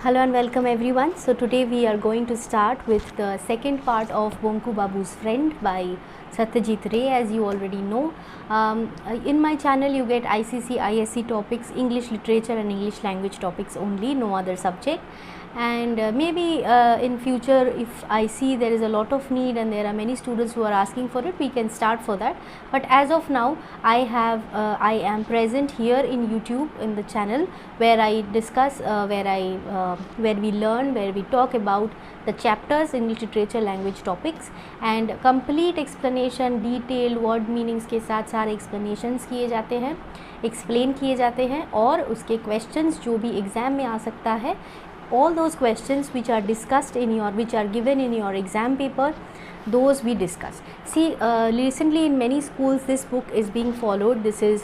Hello and welcome everyone. So today we are going to start with the second part of Bonku Babu's Friend by Satyajit Ray. As you already know, in my channel you get ICC, ISC topics, English literature and English language topics only, no other subject. And maybe in future, if I see there is a lot of need and there are many students who are asking for it, we can start for that. But as of now, I am present here in YouTube in the channel where I discuss, where we learn, where we talk about the chapters English literature language topics and complete explanation, detailed word meanings के साथ सारे explanations किए जाते हैं, explain किए जाते हैं और उसके questions जो भी exam में आ सकता है, all those questions which are discussed in your, which are given in your exam paper, those we discuss. See, recently in many schools this book is being followed. This is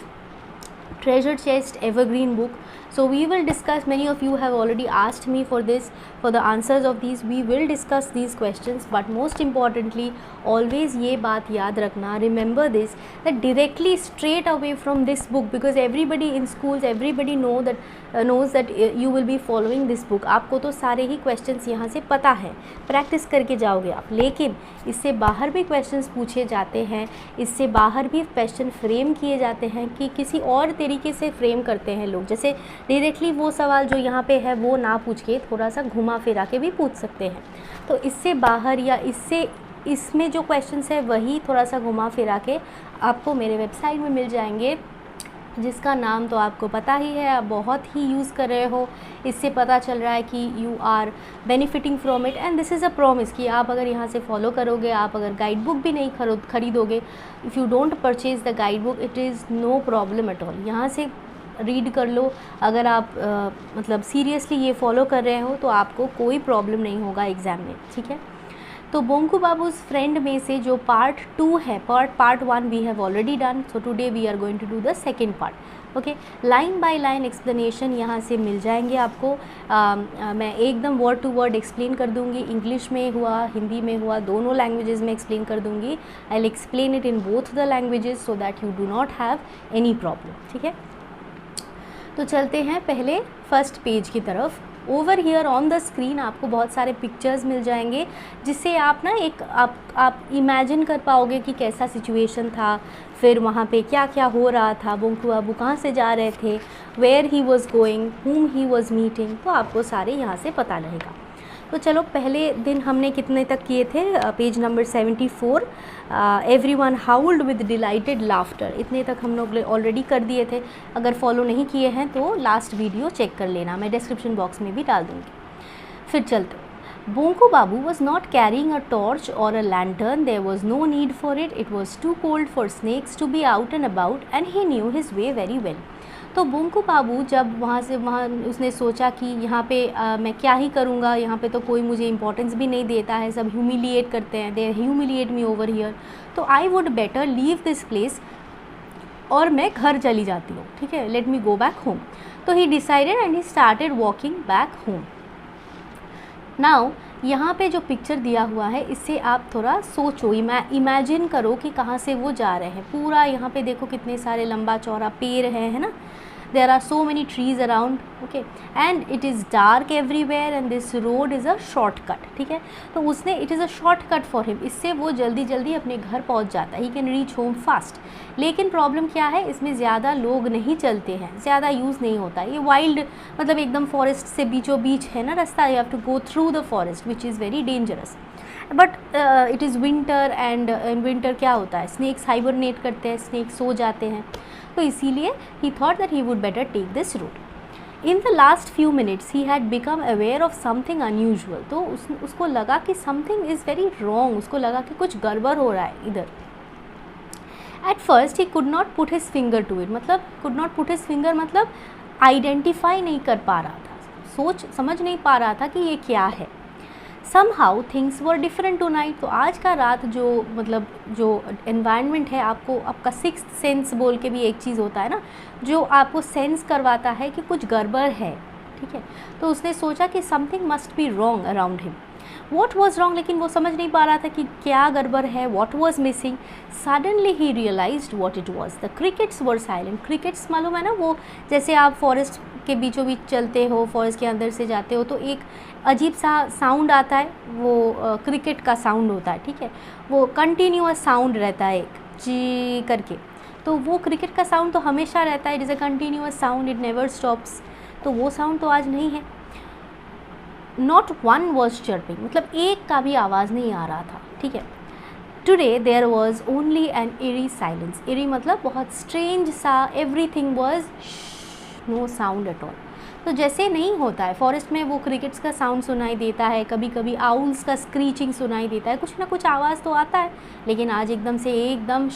Treasure Chest Evergreen book. So we will discuss, many of you have already asked me for this, for the answers of these. We will discuss these questions, but most importantly always ये बात याद रखना, remember this, that directly straight away from this book, because everybody in schools, everybody knows that you will be following this book. आपको तो सारे ही questions यहाँ से पता है, practice करके जाओगे आप, लेकिन इससे बाहर भी questions पूछे जाते हैं, इससे बाहर भी question frame किए जाते हैं कि किसी और तरीके से फ्रेम करते हैं लोग. जैसे डायरेक्टली वो सवाल जो यहाँ पे है वो ना पूछ के थोड़ा सा घुमा फिरा के भी पूछ सकते हैं. तो इससे बाहर या इसमें जो क्वेश्चंस है वही थोड़ा सा घुमा फिरा के आपको मेरे वेबसाइट में मिल जाएंगे, जिसका नाम तो आपको पता ही है, आप बहुत ही यूज़ कर रहे हो. इससे पता चल रहा है कि you are benefiting from it and this is a promise कि आप अगर यहाँ से फॉलो करोगे, आप अगर गाइड बुक भी नहीं खरीदोगे, if you don't purchase the guide book, it is no problem at all. यहाँ से रीड कर लो. अगर आप मतलब सीरियसली ये फॉलो कर रहे हो तो आपको कोई प्रॉब्लम नहीं होगा एग्ज़ाम में. ठीक है, तो बोंकू बाबूज़ फ्रेंड में से जो पार्ट 2 है, part 1 we have already done. So today we are going to do the second part. Okay, line by line explanation यहाँ से मिल जाएंगे आपको. मैं एकदम वर्ड टू वर्ड एक्सप्लेन कर दूँगी. इंग्लिश में हुआ, हिंदी में हुआ, दोनों लैंग्वेजेस में एक्सप्लेन कर दूँगी. I will explain it in both the languages so that you do not have any problem. ठीक है, तो चलते हैं पहले फर्स्ट पेज की तरफ. Over here on the screen आपको बहुत सारे पिक्चर्स मिल जाएंगे, जिससे आप ना आप इमेजिन कर पाओगे कि कैसा सिचुएशन था, फिर वहाँ पे क्या क्या हो रहा था, बोंकू बाबू कहाँ से जा रहे थे, where he was going, whom he was meeting, तो आपको सारे यहाँ से पता रहेगा. तो चलो, पहले दिन हमने कितने तक किए थे, page number 74, everyone howled with delighted laughter, इतने तक हम लोग ऑलरेडी कर दिए थे. अगर फॉलो नहीं किए हैं तो लास्ट वीडियो चेक कर लेना, मैं डिस्क्रिप्शन बॉक्स में भी डाल दूँगी. फिर चलते. Bonku Babu was not carrying a torch or a lantern. There was no need for it. It was too cold for snakes to be out and about, and he knew his way very well. तो बोंकू बाबू जब वहाँ उसने सोचा कि यहाँ पे मैं क्या ही करूँगा, यहाँ पे तो कोई मुझे इंपॉर्टेंस भी नहीं देता है, सब ह्यूमिलिएट करते हैं, they humiliate me over here, तो I would better leave this place, और मैं घर चली जाती हूँ. ठीक है, let me go back home. तो he decided and he started walking back home. Now यहाँ पे जो पिक्चर दिया हुआ है, इससे आप थोड़ा सोचो, इमेजिन करो कि कहाँ से वो जा रहे हैं. पूरा यहाँ पे देखो कितने सारे लंबा चौड़ा पेड़ है ना. There are so many trees around, okay, and it is dark everywhere and this road is a shortcut. ठीक है, तो उसने it is a shortcut for him, इससे वो जल्दी जल्दी अपने घर पहुंच जाता है. He can reach home fast. लेकिन प्रॉब्लम क्या है, इसमें ज़्यादा लोग नहीं चलते हैं, ज़्यादा यूज़ नहीं होता. ये वाइल्ड मतलब एकदम फॉरेस्ट से बीचों बीच है ना रास्ता. You have to go through the forest which is very dangerous. But it is winter and in winter क्या होता है, स्नेक्स हाइबरनेट करते हैं, स्नेक्स सो जाते हैं, तो इसीलिए he thought that he would better take this route. In the last few minutes he had become aware of something unusual. तो उसको लगा कि समथिंग इज़ वेरी रॉन्ग, उसको लगा कि कुछ गड़बड़ हो रहा है इधर. At first he could not put his finger to it, मतलब could not put his finger मतलब आइडेंटिफाई नहीं कर पा रहा था, समझ नहीं पा रहा था कि ये क्या है. Somehow things were different tonight. तो आज का रात जो एनवायरनमेंट है, आपका सिक्स्थ सेंस बोल के भी एक चीज़ होता है ना, जो आपको सेंस करवाता है कि कुछ गड़बड़ है. ठीक है, तो उसने सोचा कि something must be wrong around him. What was wrong, लेकिन वो समझ नहीं पा रहा था कि क्या गड़बड़ है, what was missing. Suddenly he realised what it was. The crickets were silent. Crickets मालूम है ना, वो जैसे आप फॉरेस्ट के बीचों बीच चलते हो, फॉरेस्ट के अंदर से जाते हो तो एक अजीब सा साउंड आता है, वो क्रिकेट का साउंड होता है. ठीक है, वो कंटिन्यूअस साउंड रहता है एक जी करके. तो वो क्रिकेट का साउंड तो हमेशा रहता है, it is a continuous sound, it never stops. तो वो साउंड तो आज नहीं है. नॉट वन वॉज चर्पिंग, मतलब एक का भी आवाज़ नहीं आ रहा था. ठीक है. Today there was only an eerie silence. Eerie मतलब बहुत स्ट्रेंज सा, everything was no sound at all. तो जैसे नहीं होता है फॉरेस्ट में, वो क्रिकेट्स का साउंड सुनाई देता है, कभी कभी आउल्स का स्क्रीचिंग सुनाई देता है, कुछ ना कुछ आवाज़ तो आता है, लेकिन आज एकदम से एकदम.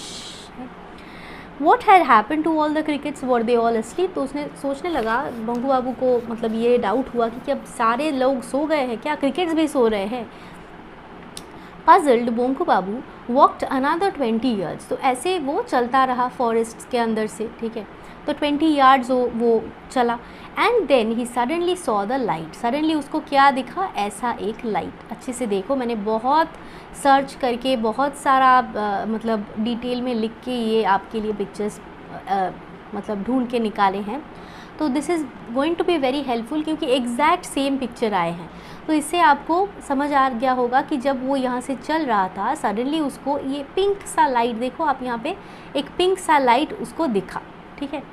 What had happened to all the crickets? Were they all asleep? तो उसने सोचने लगा, बंकू बाबू को मतलब ये डाउट हुआ कि क्या सारे लोग सो गए हैं, क्या क्रिकेट्स भी सो रहे हैं. Puzzled, बोंकू बाबू walked another 20 yards. तो ऐसे वो चलता रहा फॉरेस्ट के अंदर से. ठीक है, तो 20 yards वो चला. And then he suddenly saw the light. Suddenly उसको क्या दिखा, ऐसा एक लाइट. अच्छे से देखो, मैंने बहुत सर्च करके बहुत सारा मतलब डिटेल में लिख के ये आपके लिए पिक्चर्स मतलब ढूंढ के निकाले हैं. तो this is going to be very helpful, क्योंकि एग्जैक्ट सेम पिक्चर आए हैं. तो इससे आपको समझ आ गया होगा कि जब वो यहाँ से चल रहा था, सडनली उसको ये पिंक सा लाइट, देखो आप यहाँ पे, एक पिंक सा लाइट उसको दिखा. ठीक है,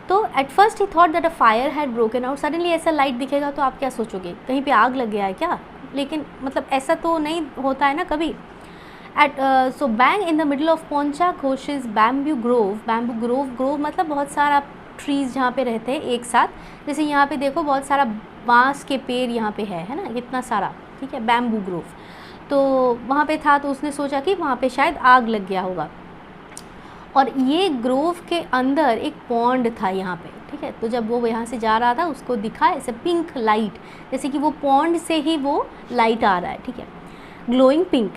तो eight first he thought that a fire had broken out. Suddenly ऐसा लाइट दिखेगा तो आप क्या सोचोगे, कहीं पे आग लग गया है क्या, लेकिन मतलब ऐसा तो नहीं होता है ना कभी. So bang in the middle of पोंचा घोषिस बैम्बू ग्रोव. बैम्बू ग्रोव मतलब बहुत सारा ट्रीज़ जहाँ पे रहते हैं एक साथ. जैसे यहाँ पे देखो बहुत सारा बांस के पेड़ यहाँ पे है ना, कितना सारा. ठीक है, बैम्बू ग्रोव. तो वहाँ पे था, तो उसने सोचा कि वहाँ पे शायद आग लग गया होगा. और ये ग्रोव के अंदर एक पॉन्ड था यहाँ पे. ठीक है, तो जब वो यहाँ से जा रहा था उसको दिखा ऐसे पिंक लाइट, जैसे कि वो पॉन्ड से ही वो लाइट आ रहा है. ठीक है, glowing pink.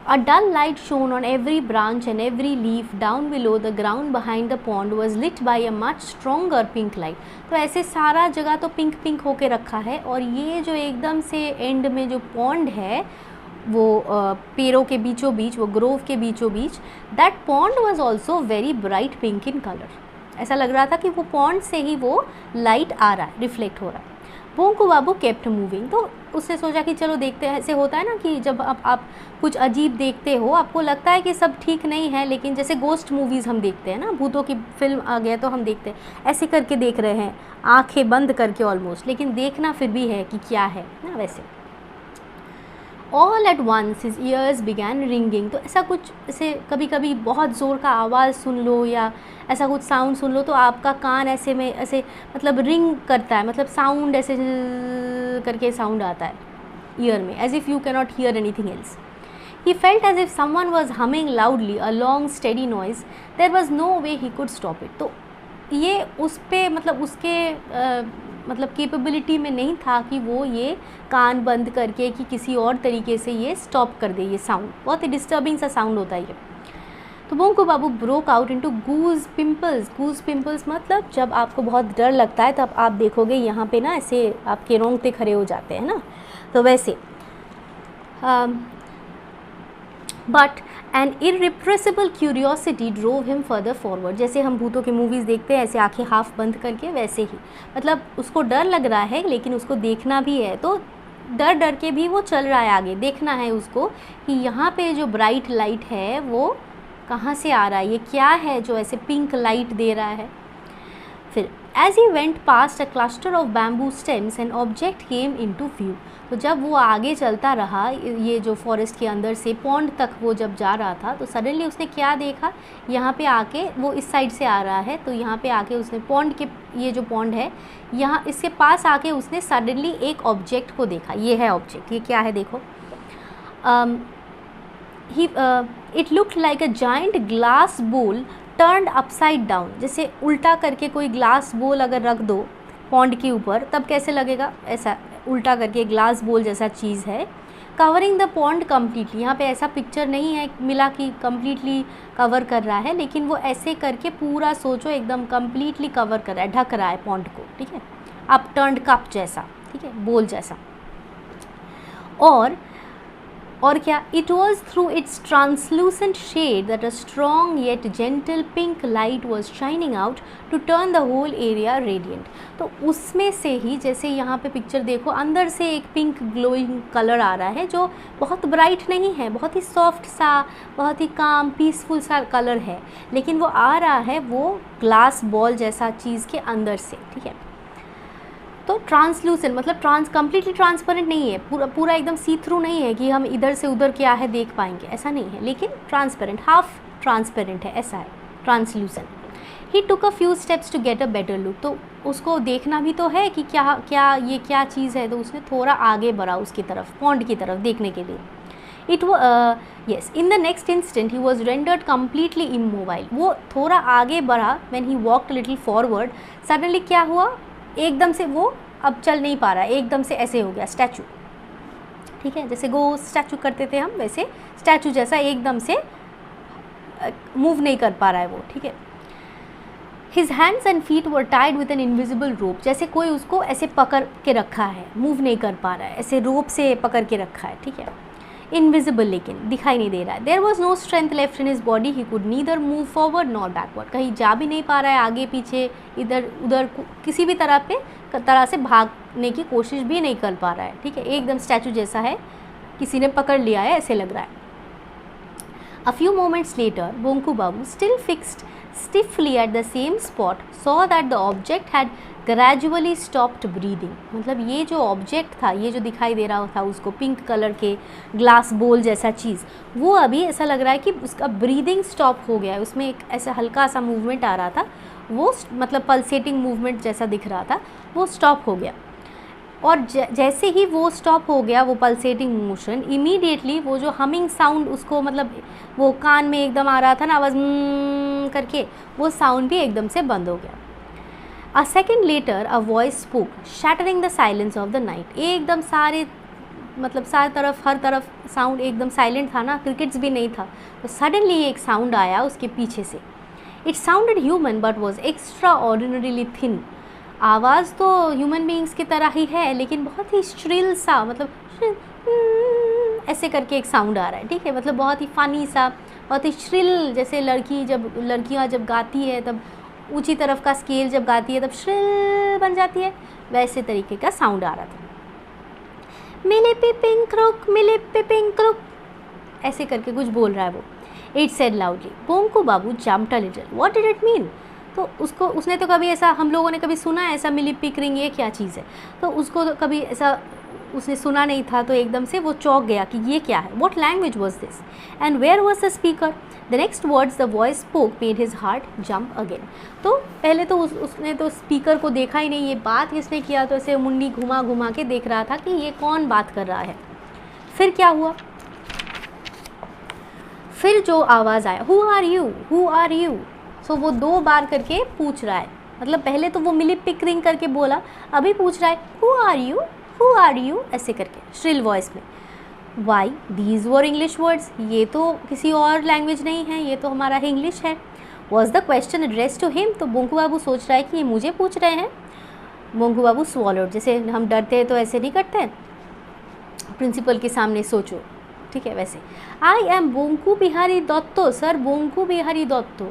A dull light shone on every branch and every leaf down below the ground behind the pond was lit by a much stronger pink light. तो ऐसे सारा जगह तो पिंक पिंक होके रखा है, और ये जो एकदम से एंड में जो पॉन्ड है वो पेड़ों के बीचों बीच, वो ग्रोव के बीचों बीच, that pond was also very bright pink in colour. ऐसा लग रहा था कि वो पॉन्ड से ही वो लाइट आ रहा है, रिफ्लेक्ट हो रहा है. बोंकू बाबू केप्ट मूविंग. तो उसने सोचा कि चलो देखते हैं. ऐसे होता है ना कि जब आप कुछ अजीब देखते हो, आपको लगता है कि सब ठीक नहीं है, लेकिन जैसे गोस्ट मूवीज़ हम देखते हैं ना, भूतों की फिल्म आ गया तो हम देखते हैं ऐसे करके देख रहे हैं, आंखें बंद करके ऑलमोस्ट, लेकिन देखना फिर भी है कि क्या है ना. वैसे all at once his ears began ringing. तो ऐसा कुछ, ऐसे कभी कभी बहुत ज़ोर का आवाज़ सुन लो या ऐसा कुछ साउंड सुन लो तो आपका कान ऐसे में ऐसे मतलब रिंग करता है, मतलब साउंड ऐसे करके साउंड आता है ईयर में, as if you cannot hear anything else. He felt as if someone was humming loudly a long steady noise. There was no way he could stop it. तो ये उस पे मतलब उसके मतलब कैपेबिलिटी में नहीं था कि वो ये कान बंद करके कि किसी और तरीके से ये स्टॉप कर दे. ये साउंड बहुत ही डिस्टर्बिंग सा साउंड होता है ये. तो बोंकू बाबू ब्रोक आउट इनटू गूज पिंपल्स. गूज पिंपल्स मतलब जब आपको बहुत डर लगता है तब आप देखोगे यहाँ पे ना ऐसे आपके रोंगटे खड़े हो जाते हैं ना, तो वैसे. But an irrepressible curiosity drove him further forward. जैसे हम भूतों की मूवीज़ देखते हैं ऐसे आंखें हाफ बंद करके, वैसे ही मतलब उसको डर लग रहा है लेकिन उसको देखना भी है, तो डर डर के भी वो चल रहा है आगे. देखना है उसको कि यहाँ पे जो ब्राइट लाइट है वो कहाँ से आ रहा है, ये क्या है जो ऐसे पिंक लाइट दे रहा है. फिर as he went past a cluster of bamboo stems an object came into view. तो जब वो आगे चलता रहा, ये जो फॉरेस्ट के अंदर से पॉन्ड तक वो जब जा रहा था, तो सडनली उसने क्या देखा, यहाँ पे आके वो इस साइड से आ रहा है, तो यहाँ पे आके उसने पॉन्ड के, ये जो पॉन्ड है यहाँ इसके पास आके उसने सडनली एक ऑब्जेक्ट को देखा. ये है ऑब्जेक्ट, ये क्या है देखो. It looked like a giant glass बोल टर्न्ड अपसाइड डाउन. जैसे उल्टा करके कोई ग्लास बोल अगर रख दो पॉन्ड के ऊपर तब कैसे लगेगा, ऐसा उल्टा करके ग्लास बोल जैसा चीज़ है. Covering the pond completely. यहाँ पे ऐसा पिक्चर नहीं है मिला कि कम्प्लीटली कवर कर रहा है, लेकिन वो ऐसे करके पूरा सोचो एकदम कम्प्लीटली कवर कर रहा है, ढक रहा है पॉन्ड को. ठीक है, अप टर्न्ड कप जैसा, ठीक है, बोल जैसा. और और क्या, it was through its translucent shade that a strong yet gentle pink light was shining out to turn the whole area radiant. तो उसमें से ही, जैसे यहाँ पे पिक्चर देखो, अंदर से एक पिंक ग्लोइंग कलर आ रहा है जो बहुत ब्राइट नहीं है, बहुत ही सॉफ्ट सा, बहुत ही काम पीसफुल सा कलर है, लेकिन वो आ रहा है वो ग्लास बॉल जैसा चीज़ के अंदर से, ठीक है। तो ट्रांसलूसेंट मतलब कम्प्लीटली ट्रांसपेरेंट नहीं है, पूरा एकदम सी थ्रू नहीं है कि हम इधर से उधर क्या है देख पाएंगे, ऐसा नहीं है, लेकिन ट्रांसपेरेंट, हाफ ट्रांसपेरेंट है, ऐसा है translucent. He took a few steps to get a better look. तो उसको देखना भी तो है कि ये क्या चीज़ है, तो उसने थोड़ा आगे बढ़ा उसकी तरफ, पॉन्ड की तरफ देखने के लिए। Yes, in the next instant he was rendered completely immobile. वो थोड़ा आगे बढ़ा, when he walked a little forward, suddenly क्या हुआ, एकदम से वो अब चल नहीं पा रहा, एकदम से ऐसे हो गया स्टैचू, ठीक है, जैसे गो स्टैचू करते थे हम, वैसे स्टैचू जैसा एकदम से मूव नहीं कर पा रहा है वो, ठीक है। His hands and feet were tied with an invisible rope, जैसे कोई उसको ऐसे पकड़ के रखा है, मूव नहीं कर पा रहा है, ऐसे रोप से पकड़ के रखा है, ठीक है, इनविजिबल, लेकिन दिखाई नहीं दे रहा है। There was no strength left in his body, he could neither move forward nor backward, कहीं जा भी नहीं पा रहा है, आगे पीछे इधर उधर किसी भी तरह से भागने की कोशिश भी नहीं कर पा रहा है, ठीक है, एकदम स्टैचू जैसा है, किसी ने पकड़ लिया है ऐसे लग रहा है। A few moments later, Bonku Babu, still fixed stiffly at the same spot, saw that the object had gradually stopped breathing. मतलब ये जो ऑब्जेक्ट था, ये जो दिखाई दे रहा था उसको, पिंक कलर के ग्लास बोल जैसा चीज़, वो अभी ऐसा लग रहा है कि उसका ब्रीदिंग स्टॉप हो गया है, उसमें एक ऐसा हल्का सा मूवमेंट आ रहा था, वो मतलब पल्सेटिंग मूवमेंट जैसा दिख रहा था, वो स्टॉप हो गया। और जैसे ही वो स्टॉप हो गया, वो पल्सेटिंग मोशन, इमीडिएटली वो जो हमिंग साउंड उसको, मतलब वो कान में एकदम आ रहा था ना आवाज़ करके, वो साउंड भी एकदम से बंद हो गया। A second later a voice spoke shattering the silence of the night. एकदम सारे तरफ, हर तरफ साउंड एकदम साइलेंट था ना, क्रिकेट्स भी नहीं था, तो सडनली एक साउंड आया उसके पीछे से। It sounded human but was extra ordinarily thin. आवाज़ तो ह्यूमन बीइंग्स की तरह ही है, लेकिन बहुत ही श्रिल सा, मतलब ऐसे करके एक साउंड आ रहा है, ठीक है, मतलब बहुत ही फ़नी सा, बहुत ही श्रिल, जैसे लड़कियाँ जब गाती है तब ऊंची तरफ का स्केल जब गाती है तब श्रिल बन जाती है, वैसे तरीके का साउंड आ रहा था। मिले पिपिंग क्रुक ऐसे करके कुछ बोल रहा है वो। It said loudly. Bonku Babu jumped a little. What did it mean? तो उसने तो कभी ऐसा, हम लोगों ने कभी सुना है ऐसा मिली पिकरिंग, ये क्या चीज़ है, तो उसको तो कभी ऐसा उसने सुना नहीं था, तो एकदम से वो चौंक गया कि ये क्या है। What language was this and where was the speaker? The next words the voice spoke made his heart jump again. तो पहले तो उसने तो स्पीकर को देखा ही नहीं, ये बात किसने किया, तो ऐसे मुंडी घुमा घुमा के देख रहा था कि ये कौन बात कर रहा है। फिर क्या हुआ, फिर जो आवाज़ आया, who are you, who are you. So वो 2 बार करके पूछ रहा है, मतलब पहले तो वो मिली पिकरिंग करके बोला, अभी पूछ रहा है who are you, who are you, ऐसे करके श्रिल वॉइस में। Why these were English words, ये तो किसी और लैंग्वेज नहीं है, ये तो हमारा इंग्लिश है। Was the question address to him? तो बोंकू बाबू सोच रहा है कि ये मुझे पूछ रहे हैं। बोंकू बाबू स्वॉलोड, जैसे हम डरते हैं तो ऐसे नहीं करते हैं, प्रिंसिपल के सामने सोचो, ठीक है, वैसे। I am Bonku Bihari Datta sir, Bonku Bihari Datta.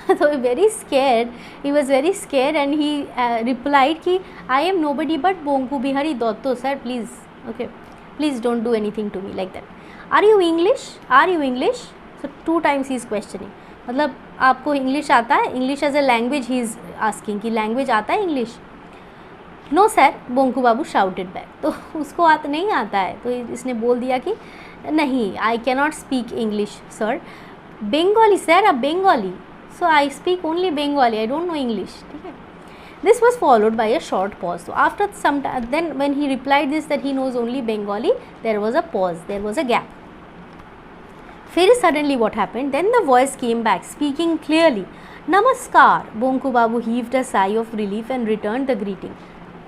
So very scared, he was very scared and he replied कि I am nobody but Bonku Bihari Dotto sir, please, okay, please don't do anything to me like that. Are you English? Are you English? So 2 times he is questioning, मतलब आपको English आता है? English as a language he is asking कि language आता है English? No sir, Bonku Babu shouted back. तो उसको नहीं आता है, तो इसने बोल दिया कि नहीं, I cannot speak English sir. Bengali sir, अब Bengali, so I speak only Bengali, I don't know English, ठीक है। This was followed by a short pause. So after some time, then when he replied this that he knows only Bengali, there was a pause, there was a gap. फिर suddenly what happened? Then the voice came back, speaking clearly. Namaskar. Bonku Babu heaved a sigh of relief and returned the greeting.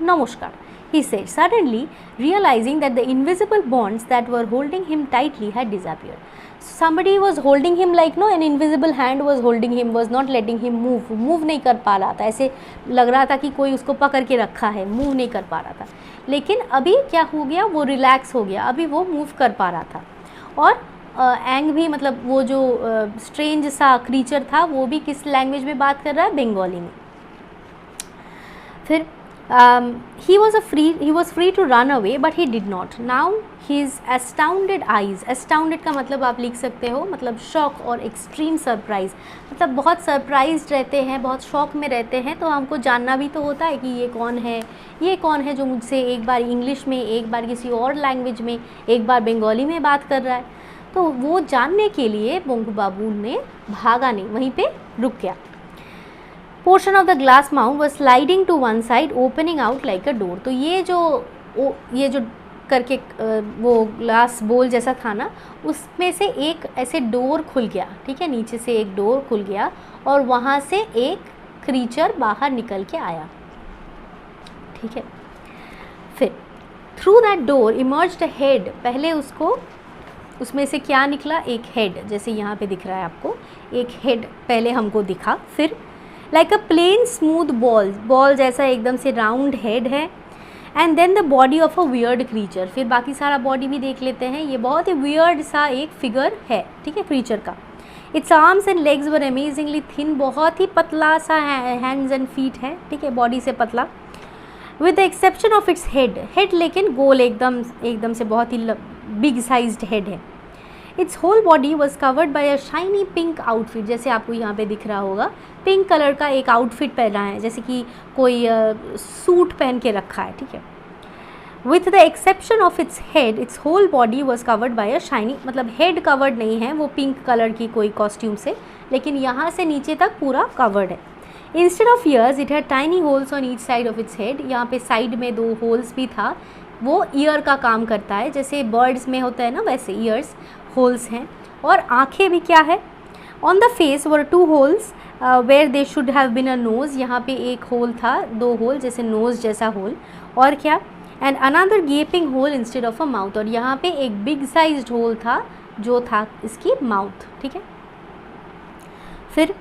Namaskar, he said, suddenly realizing that the invisible bonds that were holding him tightly had disappeared. somebody was holding him like no an invisible hand was holding him, was not letting him move नहीं कर पा रहा था, ऐसे लग रहा था कि कोई उसको पकड़ के रखा है, मूव नहीं कर पा रहा था। लेकिन अभी क्या हो गया, वो रिलैक्स हो गया, अभी वो मूव कर पा रहा था। और एंग भी मतलब वो जो स्ट्रेंज सा क्रीचर था वो भी किस लैंग्वेज में बात कर रहा है, बंगाली में। फिर he was free to run away but he did not. Now his astounded eyes, astounded का मतलब आप लिख सकते हो मतलब शॉक और एक्सट्रीम सरप्राइज, मतलब बहुत सरप्राइज्ड रहते हैं, बहुत शॉक में रहते हैं। तो हमको जानना भी तो होता है कि ये कौन है जो मुझसे एक बार इंग्लिश में, एक बार किसी और लैंग्वेज में, एक बार बंगाली में बात कर रहा है। तो वो जानने के लिए बोंकू बाबू ने भागा नहीं, वहीं पे रुक गया। Portion of the glass mount was sliding to one side opening out like a door. तो ये जो करके वो ग्लास बोल जैसा था ना, उसमें से एक ऐसे डोर खुल गया, ठीक है, नीचे से एक डोर खुल गया और वहाँ से एक क्रीचर बाहर निकल के आया, ठीक है। फिर through that door emerged a head, पहले उसमें से क्या निकला, एक हेड, जैसे यहाँ पे दिख रहा है आपको, एक हेड पहले हमको दिखा। फिर like a plain smooth ball जैसा एकदम से राउंड हेड है। And then the body of a weird creature, फिर बाकी सारा बॉडी भी देख लेते हैं। ये बहुत ही वियर्ड सा एक फिगर है, ठीक है, क्रीचर का। It's arms and legs were amazingly thin, बहुत ही पतला सा हैंड्स एंड फीट है, ठीक है, बॉडी से पतला। With the exception of its head लेकिन गोल एकदम से बहुत ही बिग साइज्ड हेड है। Its whole body was covered by a shiny pink outfit, जैसे आपको यहाँ पे दिख रहा होगा, पिंक कलर का एक आउटफिट पहना है, जैसे कि कोई सूट पहन के रखा है, ठीक है। With the exception of its head its whole body was covered by a shiny, मतलब हेड कवर्ड नहीं है वो पिंक कलर की कोई कॉस्ट्यूम से, लेकिन यहाँ से नीचे तक पूरा कवर्ड है। Instead of years it had tiny holes on each side of its head, यहाँ पे साइड में 2 होल्स भी था, वो ईयर का काम करता है, जैसे बर्ड्स में होता है ना वैसे ईयर्स होल्स हैं। और आंखें भी क्या है, on the face were 2 holes where they should have been a nose, यहाँ पे एक होल था, 2 होल जैसे नोज़ जैसा होल, और क्या, and another gaping hole instead of a mouth, और यहाँ पे एक बिग साइज्ड होल था जो था इसकी माउथ, ठीक है। फिर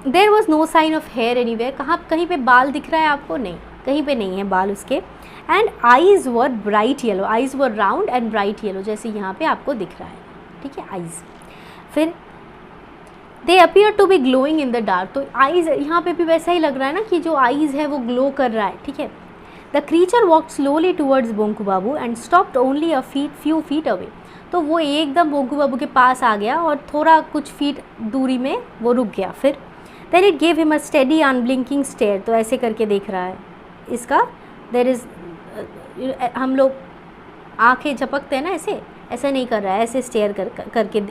there was no sign of hair anywhere, कहीं पे बाल दिख रहा है आपको, नहीं, कहीं पे नहीं है बाल उसके। And eyes were bright yellow, eyes were round and bright yellow, जैसे यहाँ पे आपको दिख रहा है, ठीक है, आईज। फिर they appear to be glowing in the dark, तो आईज यहाँ पे भी वैसा ही लग रहा है ना कि जो आईज है वो ग्लो कर रहा है, ठीक है। The creature walk slowly towards Bonku Babu and stopped only a few feet away, तो वो एकदम बोंकू बाबू के पास आ गया और थोड़ा कुछ फीट दूरी में वो रुक गया। फिर then it gave him a steady unblinking stare, तो ऐसे करके देख रहा है इसका, देर इज़ हम लोग आंखें झपकते हैं ना, ऐसे नहीं कर रहा है, ऐसे स्टेयर करके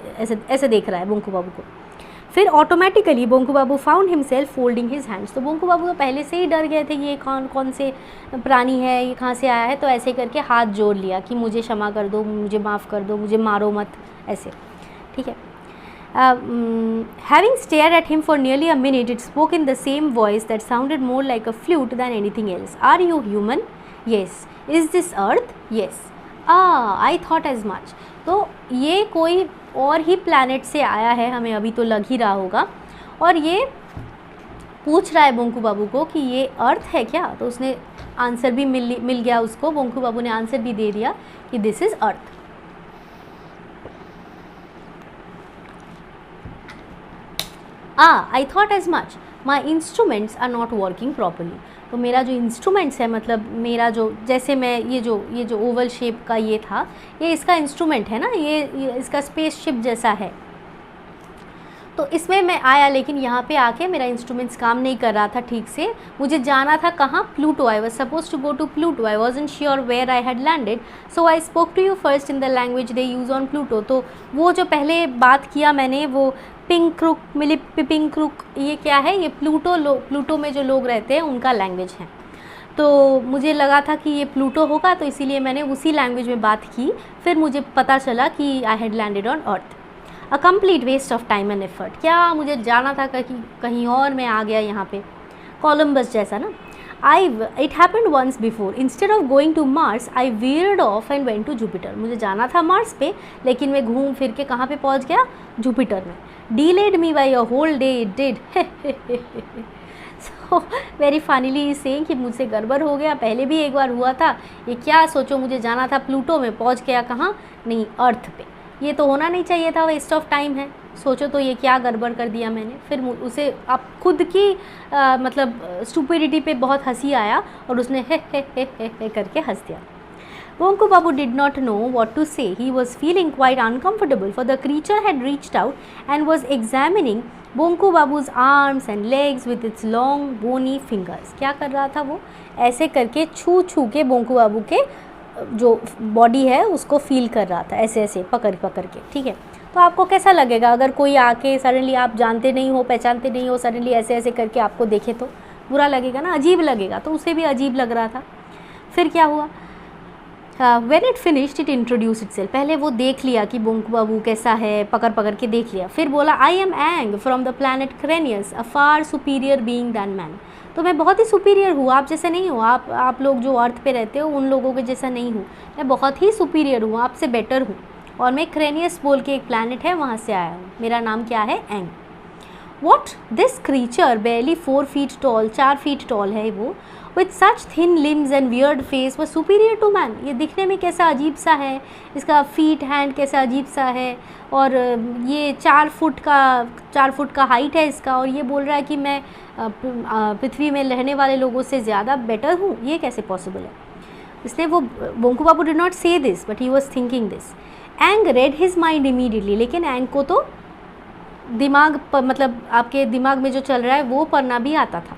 ऐसे देख रहा है बोंकू बाबू को। फिर automatically Bonku Babu found himself folding his hands, तो बोंकू बाबू तो पहले से ही डर गए थे ये कौन से प्राणी है, ये कहाँ से आया है, तो ऐसे करके हाथ जोड़ लिया कि मुझे क्षमा कर दो, मुझे माफ़ कर दो, मुझे मारो मत, ऐसे, ठीक है। Having stared at him for nearly a minute, it spoke in the same voice that sounded more like a flute than anything else. Are you human? Yes. Is this Earth? Yes. I thought as much. तो ये कोई और ही planet से आया है, हमें अभी तो लग ही रहा होगा, और ये पूछ रहा है बोंकू बाबू को कि ये अर्थ है क्या, तो उसने आंसर भी मिल गया उसको, बोंकू बाबू ने आंसर भी दे दिया कि this is Earth. I thought as much, my instruments are not working properly, तो मेरा जो इंस्ट्रूमेंट्स है, मतलब मेरा जो, जैसे मैं ये जो ओवल शेप का ये था, ये इसका इंस्ट्रूमेंट है ना, ये इसका स्पेसशिप जैसा है, तो इसमें मैं आया, लेकिन यहाँ पे आके मेरा इंस्ट्रूमेंट्स काम नहीं कर रहा था ठीक से। मुझे जाना था कहाँ, Pluto, I was suppose to go to Pluto, I wasn't sure where I had landed, so I spoke to you first in the language they use on Pluto. तो वो जो पहले बात किया मैंने, वो पिंक क्रुक, पिंक क्रुक, ये क्या है, ये प्लूटो में जो लोग रहते हैं उनका लैंग्वेज है। तो मुझे लगा था कि ये प्लूटो होगा, तो इसीलिए मैंने उसी लैंग्वेज में बात की। फिर मुझे पता चला कि I had landed on Earth. A complete waste of time and effort, क्या मुझे जाना था कहीं और, मैं आ गया यहाँ पे, कोलम्बस जैसा ना। It happened once before. Instead of going to Mars, I veered off and went to Jupiter. मुझे जाना था मार्स पे, लेकिन मैं घूम फिर के कहाँ पे पहुँच गया? जुपिटर में. Delayed me by a whole day it did. So very funnily he is saying कि मुझसे गड़बड़ हो गया, पहले भी एक बार हुआ था. ये क्या सोचो, मुझे जाना था प्लूटो में, पहुँच गया कहाँ? नहीं, अर्थ पे. ये तो होना नहीं चाहिए था, वेस्ट ऑफ टाइम है. सोचो तो ये क्या गड़बड़ कर दिया मैंने. फिर उसे आप खुद की मतलब स्टूपिडिटी पे बहुत हंसी आया और उसने हे करके हंस दिया. Bonku Babu did not know what to say. He was feeling quite uncomfortable, for the creature had reached out and was examining Bonku Babu's arms and legs with its long bony fingers. क्या कर रहा था वो? ऐसे करके छू छू के बोंकू बाबू के जो बॉडी है उसको फील कर रहा था, ऐसे ऐसे पकड़ पकड़ के. ठीक है, तो आपको कैसा लगेगा अगर कोई आके सडनली, आप जानते नहीं हो, पहचानते नहीं हो, सडनली ऐसे ऐसे करके आपको देखे तो बुरा लगेगा ना, अजीब लगेगा. तो उसे भी अजीब लग रहा था. फिर क्या हुआ? When it finished, it introduced itself. पहले वो देख लिया कि बोंकू बाबू कैसा है, पकड़ पकड़ के देख लिया. फिर बोला I am Aang from the planet Cranius, a far superior being than man. तो मैं बहुत ही सुपीरियर हूँ, आप जैसे नहीं हूँ. आप लोग जो अर्थ पे रहते हो उन लोगों के जैसा नहीं हूँ. मैं बहुत ही सुपीरियर हूँ, आपसे बेटर हूँ. और मैं क्रेनियस बोल के एक प्लानट है वहाँ से आया हूँ. मेरा नाम क्या है? एंग. What? This creature barely 4 feet tall, 4 feet tall है वो, with such thin limbs and weird face was superior to man. ये दिखने में कैसा अजीब सा है, इसका फीट हैंड कैसा अजीब सा है, और ये 4 फुट का हाइट है इसका, और ये बोल रहा है कि मैं पृथ्वी में रहने वाले लोगों से ज़्यादा बेटर हूँ. ये कैसे पॉसिबल है? इसने वो बोंकू बाबू डिड नॉट से this but he was thinking this. Ang read his mind immediately. लेकिन एंग को तो दिमाग पर, मतलब आपके दिमाग में जो चल रहा है वो पढ़ना भी आता था.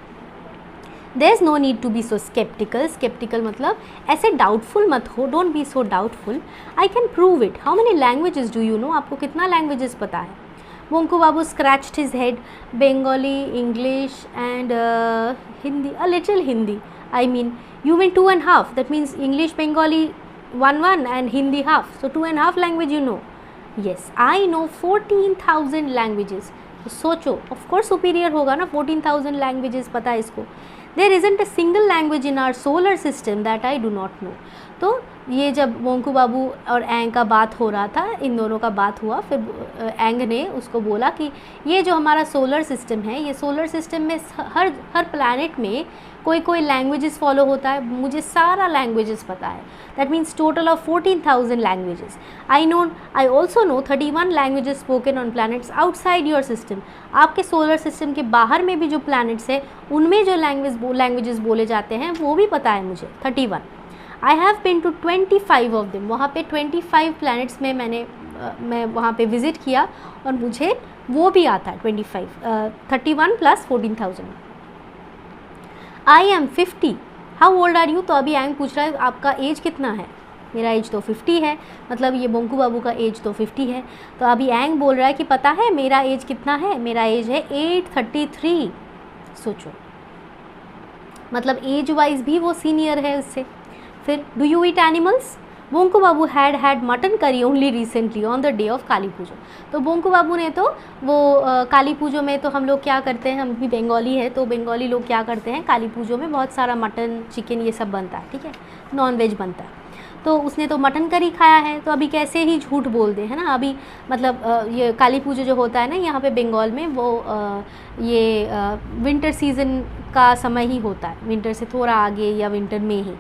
There is no need to be so sceptical. Sceptical मतलब ऐसे डाउटफुल मत हो. Don't be so doubtful. I can prove it. How many languages do you know? आपको कितना लैंग्वेजेस पता है? Bonku Babu scratched his head. Bengali, English and Hindi, a little Hindi. I mean you mean 2.5, that means English, Bengali 1 and Hindi half, so 2.5 language you know. Yes, I know 14,000 languages. तो सोचो, of course superior होगा ना, 14,000 languages पता है इसको. There isn't a single language in our solar system that I do not know. तो ये जब बोंकू बाबू और एंग का बात हो रहा था, इन दोनों का बात हुआ, फिर एंग ने उसको बोला कि ये जो हमारा सोलर सिस्टम है, ये सोलर सिस्टम में हर प्लैनेट में कोई लैंग्वेजेस फॉलो होता है. मुझे सारा लैंग्वेजेस पता है. That means total of 14,000 languages. I also know 31 languages spoken on planets outside your system. आपके सोलर सिस्टम के बाहर में भी जो प्लैनेट्स है उनमें जो लैंग्वेजेस बोले जाते हैं वो भी पता है मुझे, 31. I have been to 25 of them. वहाँ पे 25 प्लैनेट्स में मैं वहाँ पे विज़िट किया और मुझे वो भी आता है 25. 31 plus 14,000. I am 50. How old are you? तो अभी एंग पूछ रहा है आपका एज कितना है. मेरा एज तो 50 है, मतलब ये बोंकू बाबू का एज तो 50 है. तो अभी एंग बोल रहा है कि पता है मेरा एज कितना है? मेरा एज है 833. सोचो, मतलब एज वाइज भी वो सीनियर है उससे. फिर do you eat animals? Bonku Babu had mutton curry only recently on the day of Kali Pujo. तो बोंकू बाबू ने तो वो काली पूजो में तो हम लोग क्या करते हैं, हम भी बंगाली है तो बंगाली लोग क्या करते हैं, काली पूजो में बहुत सारा मटन, चिकन ये सब बनता है. ठीक है, नॉन वेज बनता है. तो उसने तो मटन करी खाया है. तो अभी कैसे ही झूठ बोल दे, है ना. अभी मतलब ये काली पूजो जो होता है ना यहाँ पे बंगाल में, वो ये विंटर सीजन का समय ही होता है, विंटर से थोड़ा आगे या विंटर में ही.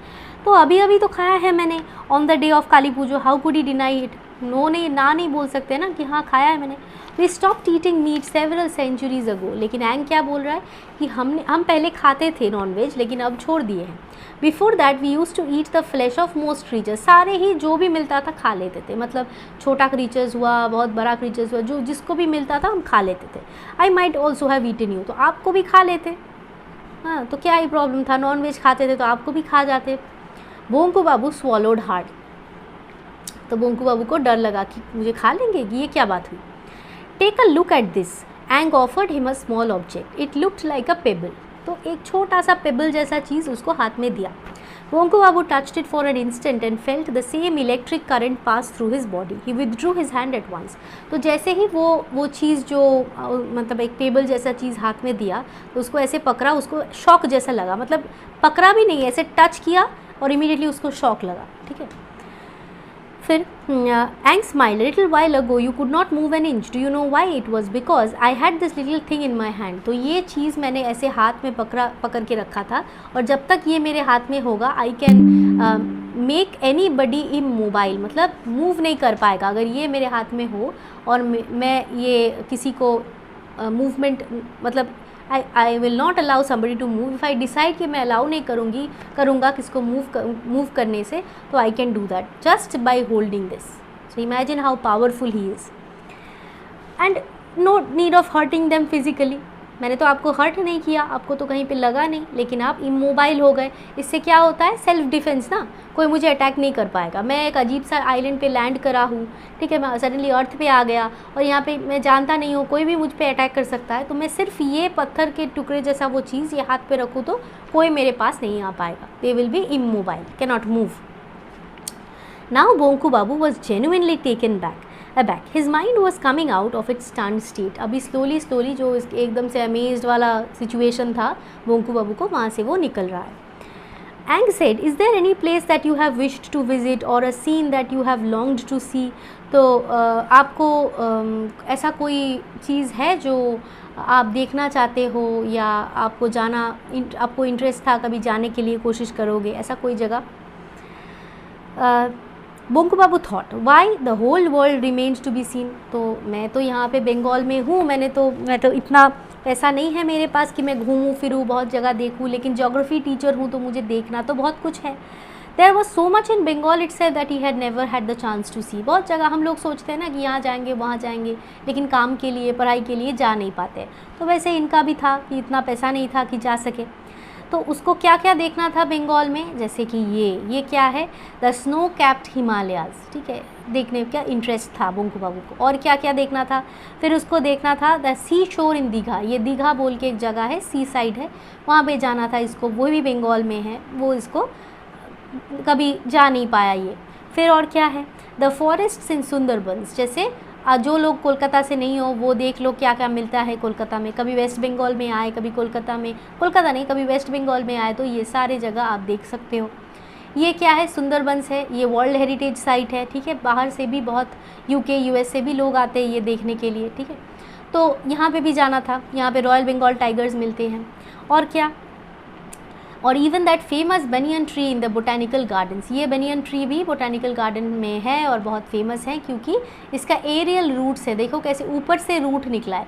तो अभी तो खाया है मैंने on the day of Kali Pujo. How could he deny it? No नहीं बोल सकते ना कि हाँ खाया है मैंने. We stopped eating meat several centuries ago. लेकिन एंग क्या बोल रहा है कि हम पहले खाते थे नॉन वेज, लेकिन अब छोड़ दिए हैं. Before that we use to eat the flesh of most creatures. सारे ही जो भी मिलता था खा लेते थे. मतलब छोटा क्रीचर्स हुआ, बहुत बड़ा क्रीचर्स हुआ, जो जिसको भी मिलता था हम खा लेते थे. I might also have eaten you. तो आपको भी खा लेते. हाँ, तो क्या ही प्रॉब्लम था, नॉन वेज खाते थे तो आपको भी खा जाते. Bonku Babu swallowed hard. तो बोंकू बाबू को डर लगा कि मुझे खा लेंगे, ये क्या बात हुई. Take a look at this. Ang offered him a small object. It looked like a pebble. तो एक छोटा सा पेबल जैसा चीज़ उसको हाथ में दिया. Bonku Babu touched it for an instant and felt the same electric current pass through his body. He withdrew his hand at once. तो जैसे ही वो चीज़ जो मतलब एक टेबल जैसा चीज़ हाथ में दिया तो उसको ऐसे पकड़ा, उसको शॉक जैसा लगा, मतलब पकड़ा भी नहीं, ऐसे टच किया और इमीडिएटली उसको शॉक लगा, ठीक है। फिर Aang smiled. A little while ago you could not move an inch. Do you know why? It was because I had this little thing in my hand. तो ये चीज़ मैंने ऐसे हाथ में पकड़ के रखा था और जब तक ये मेरे हाथ में होगा I can make anybody immobile, मतलब मूव नहीं कर पाएगा अगर ये मेरे हाथ में हो और मैं ये किसी को मूवमेंट मतलब I will not allow somebody to move. If I decide कि मैं अलाउ नहीं करूँगा किसको मूव करने से, तो I can do that just by holding this. So imagine how powerful he is. And no need of hurting them physically. मैंने तो आपको हर्ट नहीं किया, आपको तो कहीं पे लगा नहीं, लेकिन आप इमोबाइल हो गए। इससे क्या होता है? सेल्फ डिफेंस ना, कोई मुझे अटैक नहीं कर पाएगा। मैं एक अजीब सा आइलैंड पे लैंड करा हूँ, ठीक है, मैं सडनली अर्थ पे आ गया और यहाँ पे मैं जानता नहीं हूँ, कोई भी मुझ पे अटैक कर सकता है, तो मैं सिर्फ ये पत्थर के टुकड़े जैसा वो चीज़ ये हाथ पे रखूँ तो कोई मेरे पास नहीं आ पाएगा। They will be immobile, cannot move. Now Bonku Babu was genuinely taken aback. His mind was coming out of its stunned state. अभी slowly जो एकदम से amazed वाला situation था बोंकू बाबू को, वहाँ से वो निकल रहा है। Aang said, "Is there any place that you have wished to visit or a scene that you have longed to see?" तो आपको ऐसा कोई चीज़ है जो आप देखना चाहते हो या आपको इंटरेस्ट था, कभी जाने के लिए कोशिश करोगे, ऐसा कोई जगह? Bonku Babu thought, why the whole world remains to be seen. तो मैं तो यहाँ पे बंगाल में हूँ, मैं तो इतना पैसा नहीं है मेरे पास कि मैं घूमूँ फिरूँ, बहुत जगह देखूँ, लेकिन ज्योग्राफी टीचर हूँ तो मुझे देखना तो बहुत कुछ है। There was so much in Bengal itself that he had never had the chance to see. बहुत जगह हम लोग सोचते हैं ना कि यहाँ जाएंगे वहाँ जाएंगे, लेकिन काम के लिए पढ़ाई के लिए जा नहीं पाते। तो वैसे इनका भी था कि इतना पैसा नहीं था कि जा सके। तो उसको क्या क्या देखना था बंगाल में, जैसे कि ये क्या है, द स्नो कैप्ड हिमालयाज़, ठीक है, देखने का इंटरेस्ट था बोंकू बाबू को। और क्या क्या देखना था? फिर उसको देखना था द सी शोर इन दीघा। ये दीघा बोल के एक जगह है, सी साइड है, वहाँ पे जाना था इसको, वो भी बंगाल में है, वो इसको कभी जा नहीं पाया ये। फिर और क्या है? द फॉरेस्ट इन सुंदरबंस। जैसे जो लोग कोलकाता से नहीं हो वो देख लो क्या क्या मिलता है कोलकाता में, कभी वेस्ट बंगाल में आए, कभी कोलकाता नहीं, कभी वेस्ट बंगाल में आए, तो ये सारे जगह आप देख सकते हो। ये क्या है? सुंदरबंस है, ये वर्ल्ड हेरिटेज साइट है, ठीक है, बाहर से भी बहुत यूके यूएस से भी लोग आते हैं ये देखने के लिए, ठीक है, तो यहाँ पे भी जाना था। यहाँ पे रॉयल बंगाल टाइगर्स मिलते हैं। और क्या? और even that famous banyan tree in the botanical gardens. ये बनियन ट्री भी बोटानिकल गार्डन में है और बहुत फेमस है क्योंकि इसका एरियल रूट्स है। देखो कैसे ऊपर से रूट निकला है।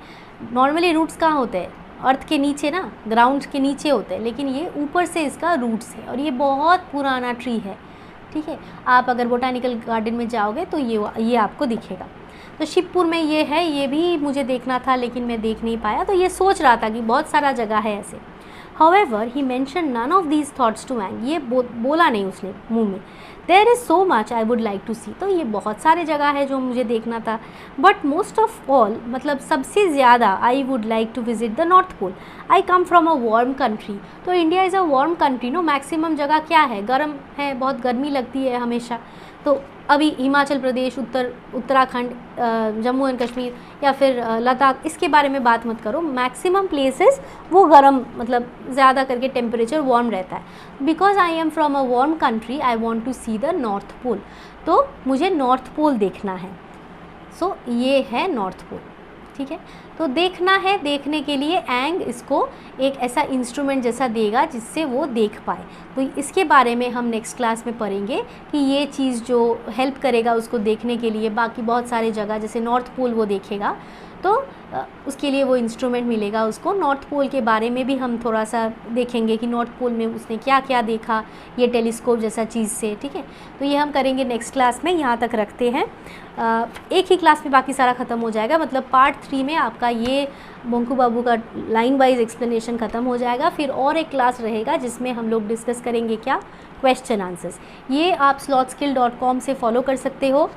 नॉर्मली रूट्स कहाँ होते हैं? अर्थ के नीचे ना, ग्राउंड के नीचे होते हैं, लेकिन ये ऊपर से इसका रूट्स है और ये बहुत पुराना ट्री है, ठीक है। आप अगर बोटानिकल गार्डन में जाओगे तो ये आपको दिखेगा। तो शिवपुर में ये है, ये भी मुझे देखना था लेकिन मैं देख नहीं पाया। तो ये सोच रहा था कि बहुत सारा जगह है ऐसे। However, he mentioned none of these thoughts to Aang. ये बोला नहीं उसने मुंह में। There is so much I would like to see. तो ये बहुत सारे जगह है जो मुझे देखना था। But most of all, मतलब सबसे ज़्यादा I would like to visit the North Pole. I come from a warm country. तो India is a warm country no. Maximum जगह क्या है? गर्म है, बहुत गर्मी लगती है हमेशा। तो अभी हिमाचल प्रदेश, उत्तराखंड, जम्मू एंड कश्मीर या फिर लद्दाख, इसके बारे में बात मत करो। मैक्सिमम प्लेसेस वो गर्म, मतलब ज़्यादा करके टेम्परेचर वार्म रहता है। Because I am from a warm country I want to see the North Pole. तो मुझे नॉर्थ पोल देखना है। सो ये है नॉर्थ पोल, ठीक है। तो देखना है, देखने के लिए एंग इसको एक ऐसा इंस्ट्रूमेंट जैसा देगा जिससे वो देख पाए। तो इसके बारे में हम नेक्स्ट क्लास में पढ़ेंगे कि ये चीज़ जो हेल्प करेगा उसको देखने के लिए। बाकी बहुत सारे जगह जैसे नॉर्थ पोल वो देखेगा तो उसके लिए वो इंस्ट्रूमेंट मिलेगा उसको। नॉर्थ पोल के बारे में भी हम थोड़ा सा देखेंगे कि नॉर्थ पोल में उसने क्या क्या देखा ये टेलीस्कोप जैसा चीज़ से, ठीक है। तो ये हम करेंगे नेक्स्ट क्लास में। यहाँ तक रखते हैं, एक ही क्लास में बाकी सारा ख़त्म हो जाएगा। मतलब पार्ट 3 में आपका ये बोंकू बाबू का लाइन वाइज एक्सप्लेनेशन ख़त्म हो जाएगा। फिर और एक क्लास रहेगा जिसमें हम लोग डिस्कस करेंगे क्या, क्वेश्चन आंसर्स। ये आप slothskill.com से फॉलो कर सकते हो।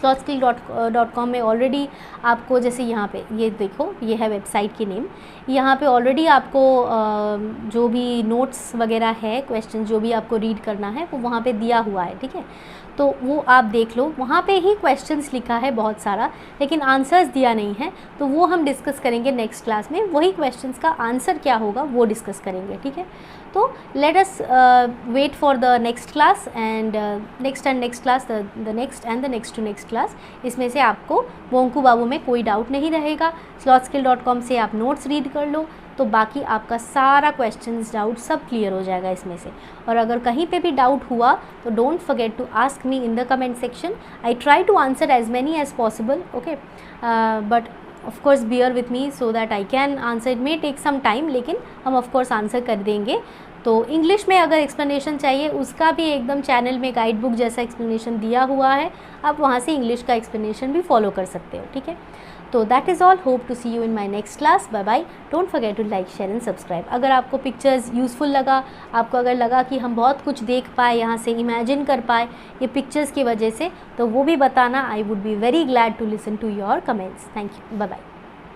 slotskill.com में ऑलरेडी आपको, जैसे यहाँ पे ये देखो, ये है वेबसाइट की नेम, यहाँ पे ऑलरेडी आपको जो भी नोट्स वगैरह है, क्वेश्चन जो भी आपको रीड करना है वो वहाँ पे दिया हुआ है, ठीक है। तो वो आप देख लो, वहाँ पे ही क्वेश्चंस लिखा है बहुत सारा, लेकिन आंसर्स दिया नहीं है, तो वो हम डिस्कस करेंगे नेक्स्ट क्लास में। वही क्वेश्चंस का आंसर क्या होगा वो डिस्कस करेंगे, ठीक है। तो let us wait for the next class and next class, the next and the next to next class. इसमें से आपको बोंकू बाबू में कोई डाउट नहीं रहेगा। slotskill.com से आप नोट्स रीड कर लो, तो बाकी आपका सारा क्वेश्चंस, डाउट सब क्लियर हो जाएगा इसमें से। और अगर कहीं पे भी डाउट हुआ तो don't forget to ask me in the comment section. I try to answer as many as possible, okay, but of course bear with me so that I can answer. It may take some time, लेकिन हम of course answer कर देंगे। तो English में अगर explanation चाहिए, उसका भी एकदम चैनल में गाइड बुक जैसा एक्सप्लेनेशन दिया हुआ है, आप वहाँ से इंग्लिश का एक्सप्लेनेशन भी फॉलो कर सकते हो, ठीक है। तो that is all, hope to see you in my next class. Bye bye, don't forget to like, share and subscribe. अगर आपको पिक्चर्स यूज़फुल लगा, आपको अगर लगा कि हम बहुत कुछ देख पाए, यहाँ से इमेजिन कर पाए ये पिक्चर्स की वजह से, तो वो भी बताना। I would be very glad to listen to your comments. Thank you, bye bye.